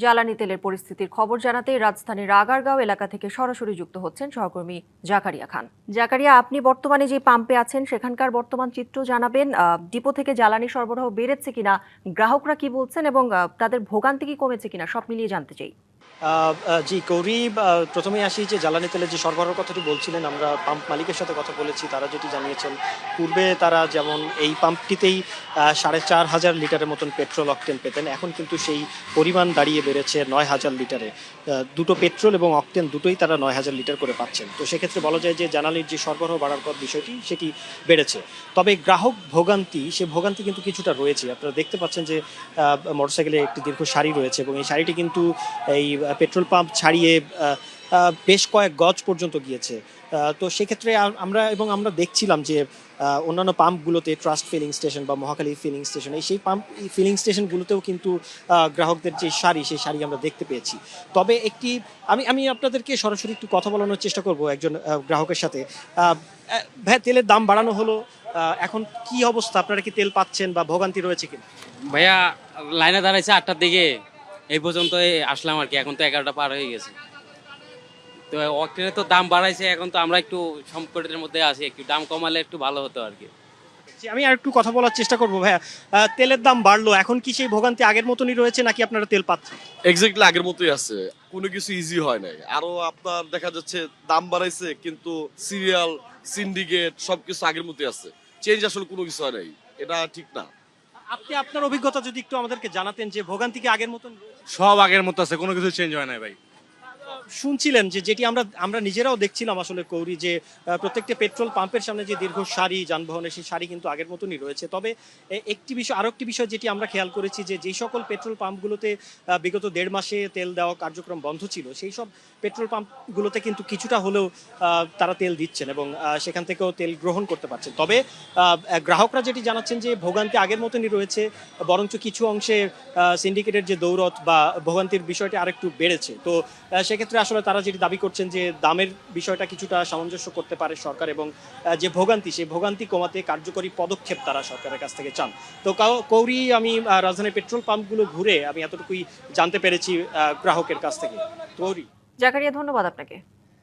জ্বালানি তেলের পরিস্থিতির খবর জানাতে রাজধানীর আগারগাঁও এলাকা থেকে সরাসরি যুক্ত হচ্ছেন সহকর্মী জাকারিয়া খান। জাকারিয়া, আপনি বর্তমানে যে পাম্পে আছেন সেখানকার বর্তমান চিত্র জানাবেন। ডিপো থেকে জ্বালানি সরবরাহ বেড়েছে কিনা, গ্রাহকরা কি বলছেন এবং তাদের ভোগান্তি কি কমেছে কিনা, সব মিলিয়ে জানতে চাই। জি কৌরি, প্রথমেই আসি যে জ্বালানি তেলের যে সরবরাহের কথাটি বলছিলেন, আমরা পাম্প মালিকের সাথে কথা বলেছি। তারা যেটি জানিয়েছেন, পূর্বে তারা যেমন এই পাম্পটিতেই 4,500 লিটারের মতন পেট্রোল অকটেন পেতেন, এখন কিন্তু সেই পরিমাণ দাঁড়িয়ে বেড়েছে 9,000 লিটারে। দুটো পেট্রোল এবং অকটেন দুটোই তারা 9,000 লিটার করে পাচ্ছেন। তো সেক্ষেত্রে বলা যায় যে জ্বালানির যে সরবরাহ বাড়ার পর বিষয়টি সেটি বেড়েছে। তবে গ্রাহক ভোগান্তি, সে ভোগান্তি কিন্তু কিছুটা রয়েছে। আপনারা দেখতে পাচ্ছেন যে মোটরসাইকেলে একটি দীর্ঘ সারি রয়েছে এবং এই সারিটি কিন্তু এই পেট্রোল পাম্প ছাড়িয়ে বেশ কয়েক গজ পর্যন্ত গিয়েছে। তো সেক্ষেত্রে আমরা দেখছিলাম যে অন্যান্য পাম্পগুলোতে, ট্রাস্ট ফিলিং স্টেশন বা মহাখালী ফিলিং স্টেশন, সেই পাম্প ফিলিং স্টেশনগুলোতেও কিন্তু গ্রাহকদের যে সারি, সেই সারি আমরা দেখতে পেয়েছি। তবে আমি আপনাদেরকে সরাসরি একটু কথা বলানোর চেষ্টা করব একজন গ্রাহকের সাথে। ভাই, তেলের দাম বাড়ানো হলো, এখন কি অবস্থা? আপনারা কি তেল পাচ্ছেন বা ভোগান্তি রয়েছে কিনা? ভাইয়া, লাইনে দাঁড়াইছে 8টার দিকে, এই পর্যন্ত আসলাম আর কি। এখন তো 11টা পার হয়ে গেছে। তো অক্টেনের তো দাম বাড়াইছে, এখন তো আমরা একটু সংকটের মধ্যে আছি। একটু দাম কমালে একটু ভালো হতো আর কি। আমি আর একটু কথা বলার চেষ্টা করবো। ভাইয়া, তেলের দাম বাড়লো, এখন কি সেই ভোগান্তি আগের মতনই রয়েছে নাকি আপনারা তেল পাচ্ছেন? এক্স্যাক্টলি আগের মতোই আছে, কোনো কিছু ইজি হয় নাই। আরো আপনার দেখা যাচ্ছে দাম বাড়াইছে, কিন্তু সিরিয়াল, সিন্ডিকেট সবকিছু আগের মতোই আছে। চেঞ্জ আসলে কোনো কিছু হয় নাই, এটা ঠিক না। আপনি আপনার অভিজ্ঞতা যদি একটু আমাদেরকে জানাতেন যে ভোগান্তি কি আগের মতন রয়েছে? সব আগের মতো আছে, কোনো কিছু চেঞ্জ হয় না ভাই। শুনছিলেন যে যেটি আমরা নিজেরাও দেখছিলাম আসলে কৌরি, যে প্রত্যেকটা পেট্রোল পাম্পের সামনে যে দীর্ঘ সারি যানবাহনের, সেই সারি কিন্তু আগের মতনই রয়েছে। তবে আরো একটি বিষয় যেটি আমরা খেয়াল করেছি, যে যেই সকল পেট্রোল পাম্পগুলোতে বিগত 1.5 মাসে তেল দেওয়া কার্যক্রম বন্ধ ছিল, সেই সব পেট্রোল পাম্পগুলোতে কিন্তু কিছুটা হলেও তারা তেল দিচ্ছেন এবং সেখান থেকেও তেল গ্রহণ করতে পারছেন। তবে গ্রাহকরা যেটি জানাচ্ছেন যে ভোগান্তি আগের মতনই রয়েছে, বরঞ্চ কিছু অংশে সিন্ডিকেটের যে দৌড়ত বা ভোগান্তির বিষয়টি আরেকটু বেড়েছে। তো সেক্ষেত্রে আসলে তারা যেটি দাবি করছেন যে দামের বিষয়টা কিছুটা সামঞ্জস্য করতে পারে সরকার, এবং যে ভোগান্তি, সেই ভোগান্তি কমাতে কার্যকরী পদক্ষেপ তারা সরকারের কাছ থেকে চান। তো কৌরি, আমি রাজধানীর পেট্রোল পাম্পগুলো ঘুরে আমি এতটুকুই জানতে পেরেছি গ্রাহকের কাছ থেকে। কৌরি। জাকারিয়া, ধন্যবাদ আপনাকে।